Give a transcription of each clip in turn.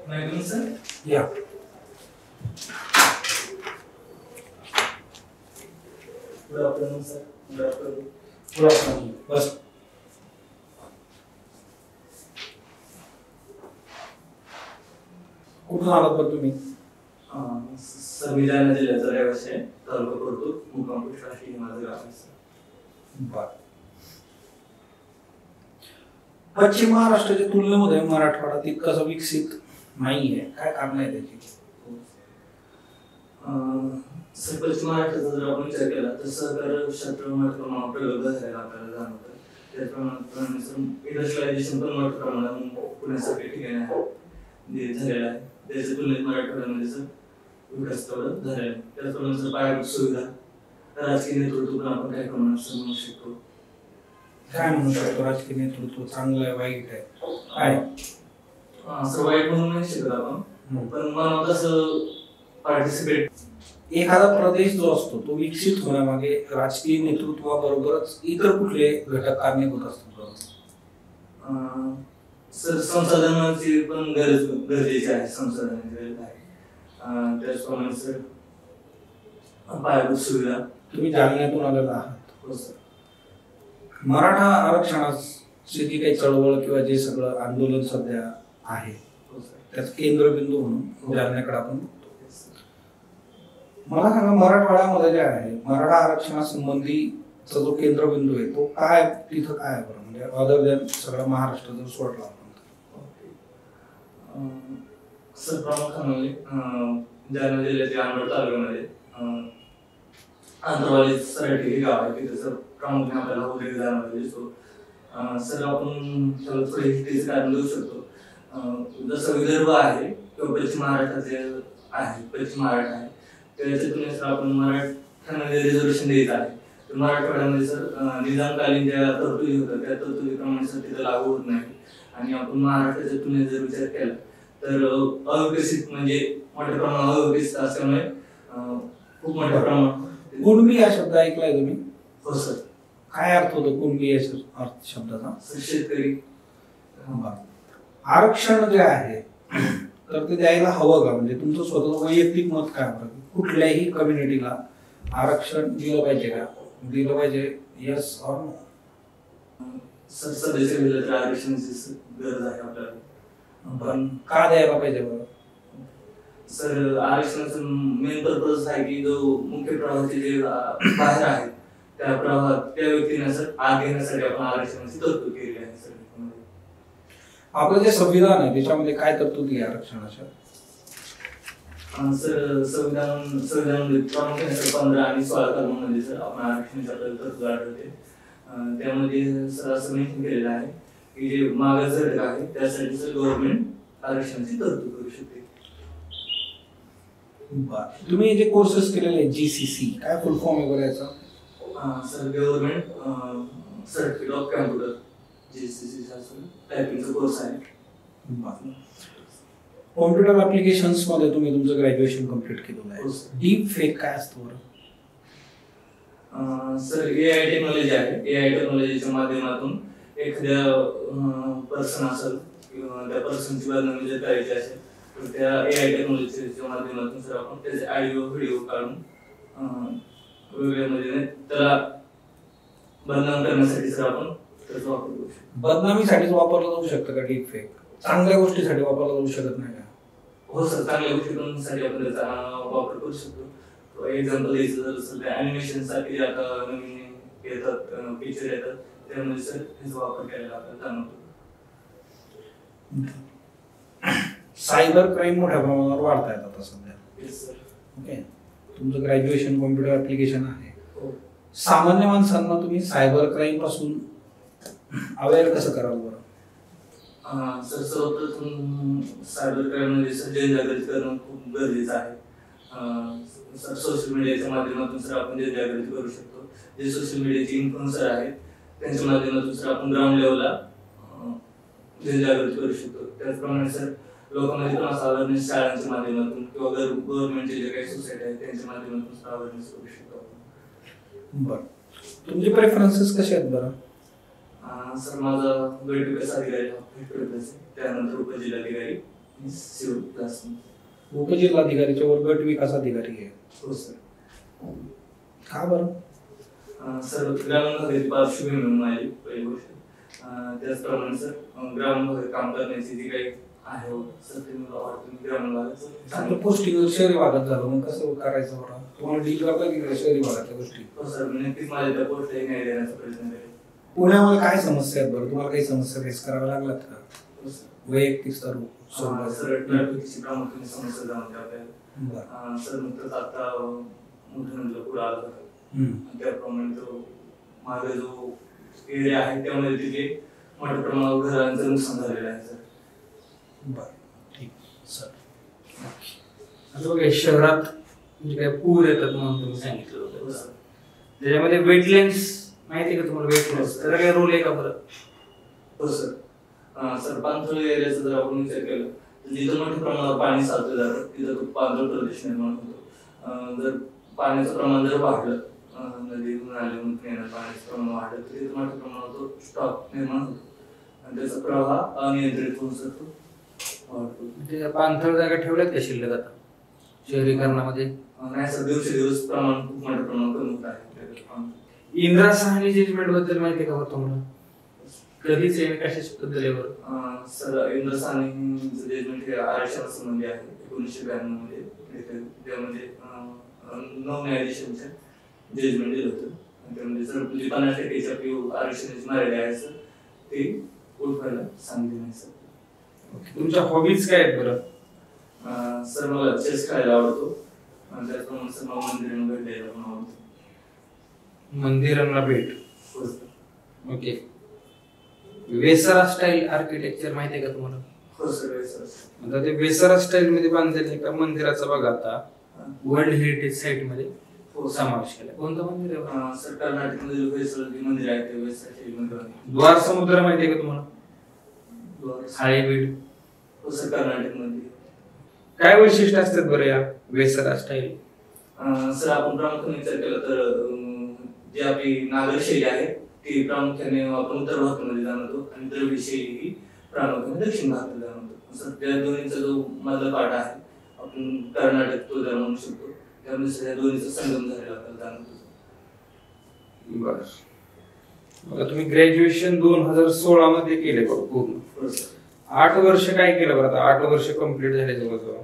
नाही सर या good afternoon sir. Good afternoon. Good afternoon. बस. कुठून आलात बरं तुम्ही? सर मी जालना जिल्ह्याचा रहिवासी आहे. तालुका करतो मुक्काम पोस्ट राष्ट्रीय माझं गाव आहे सर. बरं. पश्चिम महाराष्ट्राच्या तुलनेमध्ये मराठवाडा तितकासा विकसित नाहीये, काय कारण आहे त्याची? सर पश्चिम महाराष्ट्राचा जर आपण विचार केला तर सहकार क्षेत्र मोठ्या प्रमाणात प्रगत झालेला आपल्याला जाणवतं. त्याचप्रमाणे सर इंडस्ट्रियलायझेशन पण मोठ्या प्रमाणात पुण्यासारख्या ठिकाणी झालेलं आहे. त्याच्या तुलनेत मराठवाड्यामध्ये सर विकास तेवढा झालेला आहे. त्याचप्रमाणे सर पायाभूत सुविधा, राजकीय नेतृत्व पण आपण काही प्रमाणात म्हणू शकतो. काय म्हणू शकतो? राजकीय नेतृत्व चांगलं आहे, वाईट आहे, काय? सर वाईट म्हणून नाही शकत आपण, पण मनात असं पार्टिसिपेट. एखादा प्रदेश जो असतो तो विकसित होण्यामागे राजकीय नेतृत्वाबरोबरच इतर कुठले घटक कारणीभूत असतात? सर संसाधनाची पण गरजेची आहे. संसाधनाची गरज आहे. त्याचप्रमाणे सर पायाभूत सुविधा. तुम्ही जालन्यातून आलेला आहात. हो सर. मराठा आरक्षणाची जी काही चळवळ किंवा जे सगळं आंदोलन सध्या आहे त्याचं केंद्रबिंदू म्हणून जालन्याकडे आपण बघतो. मला सांगा, मराठवाड्यामध्ये जे आहे मराठा आरक्षणासंबंधीचा जो केंद्रबिंदू आहे तो काय, तिथं काय आहे बरं? म्हणजे अदर दॅन सगळा महाराष्ट्र जर सोडला आपण सर प्रामुख्याने जालना जिल्ह्याच्या अंबड तालुक्यामध्ये आंतरवाली सराटी हे गाव आहे. तिथे सर प्रामुख्याने आपल्याला उद्योग जाणवलेला दिसतो. सर आपण त्याला थोडे हिस्ट्रीचं कारण देऊ शकतो. जसं विदर्भ आहे किंवा पश्चिम महाराष्ट्राचे आहे, पश्चिम महाराष्ट्र आहे, त्याच्या तुलनेत सर आपण मराठ्यांमध्ये रिझर्वेशन द्यायचं आहे. तर मराठवाड्यामध्ये सर निजामकालीन ज्या तरतुदी होत्या त्या तरतुदीप्रमाणे सर तिथं लागू होत नाही. आणि आपण महाराष्ट्राच्या तुलनेत जर विचार केला तर अविकसित म्हणजे मोठ्या प्रमाणात अविकसित असल्यामुळे खूप मोठ्या प्रमाणात. कुणबी हा शब्द ऐकलाय तुम्ही? हो सर. काय अर्थ होतो कुणबी या अर्थ शब्दाचा? शेतकरी. आरक्षण जे आहे तर ते द्यायला हवं का? म्हणजे तुमचं स्वतःचं वैयक्तिक मत काय? कुठल्याही कम्युनिटीला आरक्षण दिलं पाहिजे का? दिलं पाहिजे, येस ऑर नो? सर सध्याच्या वेळेला तर आरक्षणाची गरज आहे आपल्याला, पण का द्यायला पाहिजे बरं? सर आरक्षणाचं मेन पर्पज आहे की जो मुख्य प्रवाहाचे जे बाहेर आहेत त्या प्रवाहात त्या व्यक्तींना सर आत घेण्यासाठी आपण आरक्षणाची तरतूद केली आहे. सर आपलं जे संविधान आहे त्याच्यामध्ये काय तरतुदी आहे आरक्षणाच्या? सर संविधानामध्ये प्रामुख्याने 15 आणि 16 कलमांमध्ये सर आपण आरक्षणाची आपल्याला तरतूद आढळते. त्यामध्ये सर असं मेन्शन केलेलं आहे की जे मागास घटक आहे त्यासाठी सर गव्हर्नमेंट आरक्षणाची तरतूद करू शकते. तुम्ही जे कोर्सेस केलेले GCC, काय फुल फॉर्म आहे बरं याचा? Sir government certificate of computer, GCC टायपिंगचा कोर्स आहे. कॉम्प्युटर ऍप्लिकेशन्स मध्ये तुम्ही तुमचं ग्रॅज्युएशन कंप्लीट केलेलं आहे. डीप फेक काय असतं बरं? सर AI टेक्नॉलॉजी आहे. AI टेक्नॉलॉजीच्या माध्यमातून एखाद्या पर्सन असेल किंवा त्या पर्सनची बदनामी जर करायची असेल तर त्या AI टेक्नॉलॉजीच्या माध्यमातून सर आपण त्याचे ऑडिओ व्हिडिओ काढून वेगवेगळ्या म्हणजे त्याला बदनाम करण्यासाठी सर आपण त्याचा वापर करू शकतो. बदनामीसाठीच वापरला जाऊ शकतं का डीप फेक? चांगल्या गोष्टीसाठी वापरला जाऊ शकत नाही का? हो सर, चांगल्या गोष्टींसाठी आपण त्याचा वापर करू शकतो. एक्झाम्पल द्यायचं झालं सर त्या ॲनिमेशन साठी आता नवीन येतात पिक्चर येतात त्यामध्ये सर त्याचा वापर केलेला आपल्याला जाणवतो. सायबर क्राईम मोठ्या प्रमाणावर वाढत आहेत आता सध्या. Yes sir. ओके, तुमचं ग्रॅज्युएशन कॉम्प्युटर ऍप्लिकेशन आहे. हो. सामान्य माणसांना तुम्ही सायबर क्राईम पासून अवेअर कसं कराल बरं? सर सर्वप्रथम सायबर क्राईम मध्ये सर जनजागृती करणं खूप गरजेचं आहे. सर सोशल मीडियाच्या माध्यमातून सर आपण जनजागृती करू शकतो. जे सोशल मीडियाचे इन्फ्लुएन्सर आहेत त्यांच्या माध्यमातून सर आपण ग्राउंड लेवलला जनजागृती करू शकतो. त्याचप्रमाणे सर लोकांमध्ये पण असा अवेअरनेस शाळांच्या माध्यमातून किंवा गव्हर्नमेंटचे जे काही सोसायटी आहेत त्यांच्या माध्यमातून अवेअरनेस करू शकतो. बरं, तुमचे प्रेफरन्सेस कसे आहेत बरं? सर माझा गट विकास अधिकारी त्यानंतर उपजिल्हाधिकारी आणि सिव्हिल क्लास. उपजिल्हाधिकारीच्या वर गट विकास अधिकारी आहे. हो सर. का बरं? सर ग्रामीण भागातील पार्श्वभूमी म्हणून माझी पहिली गोष्ट. त्याचप्रमाणे सर ग्रामीण भागात काम करण्याची जी काही आहे सर ते मला वाटतं ग्रामीण भागात चांगलं पोस्टिंग शहरी भागात झालं मग कसं करायचं बरं? तुम्हाला डील करता की शहरी भागातल्या गोष्टी? हो सर, नक्कीच माझ्या त्या गोष्टी न्याय देण्याचा प्रयत्न करेल. पुण्यामध्ये काय समस्या आहेत बरं? तुम्हाला काही समस्या फेस कराव्या लागल्यात का? हो सर. वैयक्तिक स्तर सर ट्रॅफिकची प्रामुख्याने समस्या जाणवते आपल्याला. सर नुकतंच आता मोठं पुढे आलं होतं त्याप्रमाणे तो माझा जो एरिया आहे त्यामध्ये तिथे मोठ्या प्रमाणावर घरांचं नुकसान झालेलं आहे सर. बरं, ठीक सर. आता बघा शहरात म्हणजे काय पूर येतात म्हणून तुम्ही सांगितलं होतं, त्याच्यामध्ये वेटलँड्स माहिती आहे का तुम्हाला? वेटलँड्स त्याचा काय रोल आहे का बरं? हो सर. सर पाणथळ एरियाचा जर आपण विचार केला तर जिथं मोठ्या प्रमाणावर पाणी साचलं जातं तिथं तो पाणथळ प्रदेश निर्माण होतो. जर पाण्याचं प्रमाण जर वाढलं, नदीतून नाल्यातून येणाऱ्या पाण्याचं प्रमाण वाढलं तर तिथं मोठ्या प्रमाणावर तो स्टॉक निर्माण होतो आणि त्याचा प्रवाह अनियंत्रित होऊन सर तो वाढतो. पाणथळ जागा ठेवल्यात का शिल्लक आता शहरीकरणामध्ये? नाही सर, दिवसेदिवस प्रमाण खूप मोठ्या प्रमाणात कमी होत आहे. इंदिरा साहनी जजमेंट बद्दल माहिती आहे का बरं तुम्हाला? कधीच आहे कशाच्या बद्दल? सर इंदिरा साहनीचं जजमेंट हे आरक्षणा संबंधी आहे 1992 मध्ये. त्यामध्ये 9 न्यायाधीशांचं जजमेंट दिलं होतं. त्यामध्ये सर 50% आपली आरक्षणाची मर्यादा आहे सर ते उठवायला सांगितलं नाही सर. तुमच्या हॉबीज काय आहेत बरं? सर मला चेस खेळायला आवडतो आणि त्याचप्रमाणे सर मला मंदिरांना भेट द्यायला पण आवडतो. मंदिरांना भेट. ओके. वेसरा स्टाईल आर्किटेक्चर माहिती आहे का तुम्हाला? हो सर, वेसरा. आता ते वेसरा स्टाईल मध्ये बांधलेलं एका मंदिराचा बघा आता वर्ल्ड हेरिटेज साइट मध्ये समावेश केला. कोणतं मंदिर आहे सर? कर्नाटक मध्ये वेसरा मंदिर आहे ते वेसरा स्टाईल मध्ये. द्वार समुद्र माहिती आहे का तुम्हाला? हाळेबीड. हो सर, कर्नाटक मध्ये. काय वैशिष्ट्य असतात बरं या वेसरा स्टाईल? सर आपण प्रामुख्याने विचार केला तर जी आपली नागर शैली आहे ती प्रामुख्याने आपण उत्तर भारतामध्ये जाणवतो आणि द्रविड शैली ही प्रामुख्याने दक्षिण भारतात जाणवतो. सर त्या दोन्हीचा जो मधला पाठ आहे आपण कर्नाटक तो जर म्हणू शकतो त्यामुळे त्या दोन्हीचा संगम झालेला आपल्याला जाणवतो. बर. बघा तुम्ही ग्रॅज्युएशन 2016 मध्ये केले बघ पूर्ण. 8 वर्ष काय केलं बरं? आता 8 वर्ष कंप्लीट झाले जवळजवळ.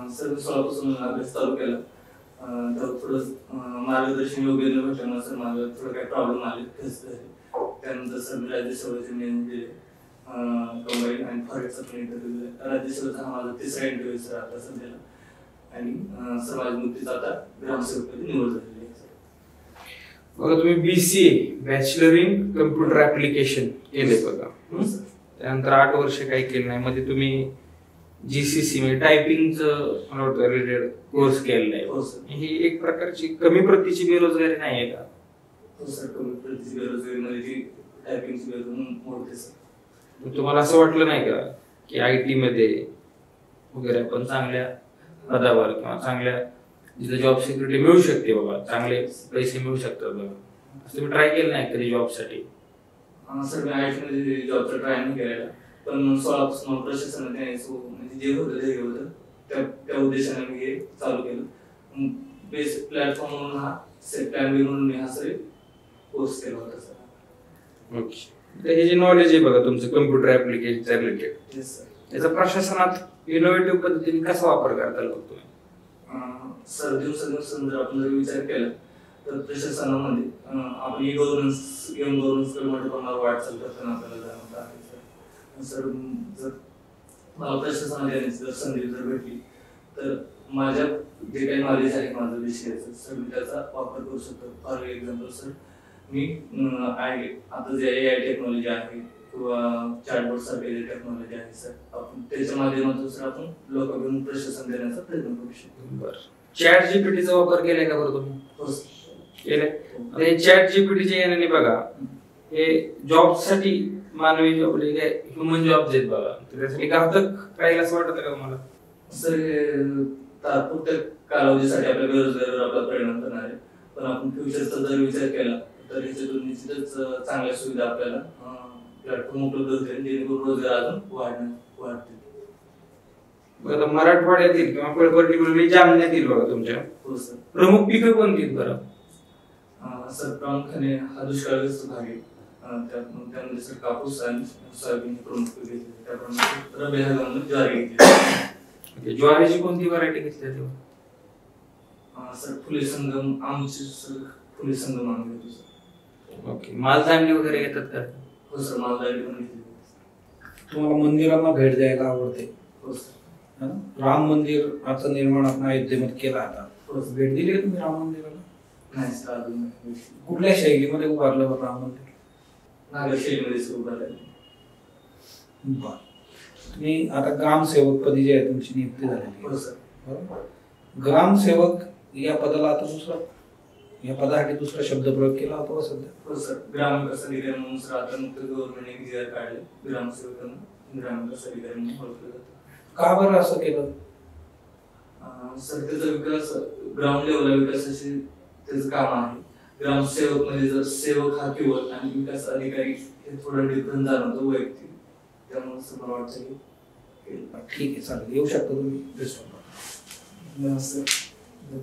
सर 16 पासून अभ्यास चालू केला. तर थोडं मार्गदर्शन योग्य न भेटल्यामुळे सर माझं थोडं काही प्रॉब्लेम आले. त्यानंतर सर मी राज्यसभेचे नियम दिले कंबाईन आणि फॉरेस्टचा पण इंटरव्ह्यू दिला. राज्यसभेचा हा माझा 3रा इंटरव्ह्यू सर आता सध्याला आणि सर माझी नुकतीच आता ग्रामसेवकपदी निवड झालेली आहे. बघा तुम्ही BCA bachelor in computer application केले बघा. त्यानंतर 8 वर्ष काही केलं नाही मध्ये तुम्ही GCC म्हणजे टायपिंगचं रिलेटेड कोर्स केलेला आहे. ही एक प्रकारची कमी प्रतीची बेरोजगारी नाही आहे का? हो सर, कमी प्रतीची बेरोजगारी मध्ये जी टायपिंगची बेरोजगारी मोठे सर. तुम्हाला असं वाटलं नाही का की IT मध्ये वगैरे आपण चांगल्या पदावर किंवा चांगल्या जिथे जॉब सिक्युरिटी मिळू शकते बाबा, चांगले पैसे मिळू शकतात बाबा, असं तुम्ही ट्राय केलं नाही कधी जॉबसाठी? सर मी IT मध्ये जॉबचा ट्राय नाही केलेला पण 16 पासून प्रशासनाने म्हणजे जे होतं ते होतं त्या उद्देशाने मी हे चालू केलं. बेस प्लॅटफॉर्म म्हणून हा प्लॅन बी म्हणून मी हा सर कोर्स केला होता सर. ओके. तर हे जे नॉलेज आहे बघा तुमचं कम्प्युटर ऍप्लिकेशनच्या रिलेटेड, याचा प्रशासनात इनोव्हेटिव्ह पद्धतीने कसा वापर करता येईल तुम्ही? सर दिवसेंदिवस जर आपण जर विचार केला तर प्रशासनामध्ये आपण ई गव्हर्नन्स मोठ्या प्रमाणावर वाटचाल करताना आपल्याला जाणवत आहे सर. जर मला प्रशासनात येण्याची जर संधी जर भेटली तर माझ्या जे काही नॉलेज आहे माझं विषयाचं सर मी त्याचा वापर करू शकतो. फॉर एक्झाम्पल सर मी आता जे AI टेक्नॉलॉजी आहे किंवा चॅटबॉट सारखे जे टेक्नॉलॉजी आहे सर आपण त्याच्या माध्यमातून सर आपण लोकांकडून प्रशासन देण्याचा प्रयत्न करू शकतो. बरं. ChatGPTचा वापर केलाय का बरं तुम्ही? हो केलाय. हे ChatGPTच्या येण्याने बघा हे जॉबसाठी मानवी जॉब म्हणजे ह्युमन जॉब आहेत बघा, त्यासाठी घातक राहील असं वाटतं का तुम्हाला? सर हे तात्पुरत्या कालावधीसाठी आपल्या बेरोजगारीवर आपला परिणाम करणार आहे पण आपण फ्युचरचा जर विचार केला तर ह्याच्यातून निश्चितच चांगल्या सुविधा आपल्याला प्लॅटफॉर्म उपलब्ध होतील जेणेकरून रोजगार अजून वाढतील. बरं, मराठवाड्यातील किंवा पर्टिक्युलरली जामण्यातील बघा तुमच्या हो सर. प्रमुख पिकं कोणती आहेत बरं? सर प्रामुख्याने हा दुष्काळग्रस्त भाग आहे. त्यामध्ये सर कापूस आणि सोयाबीन हे प्रमुख पिके घेतली. त्याप्रमाणे रब्बी हंगामात ज्वारी घेतली. ज्वारीची कोणती व्हरायटी घेतली तेव्हा? सर फुले संगम आमची सर फुले संगम आम्ही घेतो सर. ओके, मालदांडी वगैरे घेतात का? हो सर, मालदारी पण घेतली. तुम्हाला मंदिरांना भेट द्यायला आवडते? हो सर. राम मंदिर आता निर्माण आपण अयोध्येमध्ये केला आता, हो सर. भेट दिली का तुम्ही राम मंदिराला? नाही सर, अजून नाही. कुठल्या शैलीमध्ये उभारलं बरं राम मंदिर? नागर शैलीमध्ये सुरू करायला. बरं, तुम्ही आता ग्रामसेवक पदी जे आहे तुमची नियुक्ती झालेली हो आहे, सर. बरोबर? ग्रामसेवक या पदाला आता या पदासाठी दुसरा शब्द प्रयोग केला होता का सध्या? हो सर, ग्रामविकास अधिकारी म्हणून सर आता नुकतं गव्हर्नमेंटने जी काढले ग्रामसेवकांना ग्रामविकास अधिकारी म्हणून ओळखलं जातं. का बरं असं केलं? सर त्याचा विकास ग्राउंड लेवलला विकासाचे त्याचं काम आहे. ग्रामसेवक म्हणजे जर सेवक हा केवळ आणि विकास अधिकारी हे थोडं डिफरन्स जाणवतो वैयक्तिक. त्यामुळे सर मला वाटतं की ठीक आहे, चालेल, येऊ शकता तुम्ही. नमस्कार.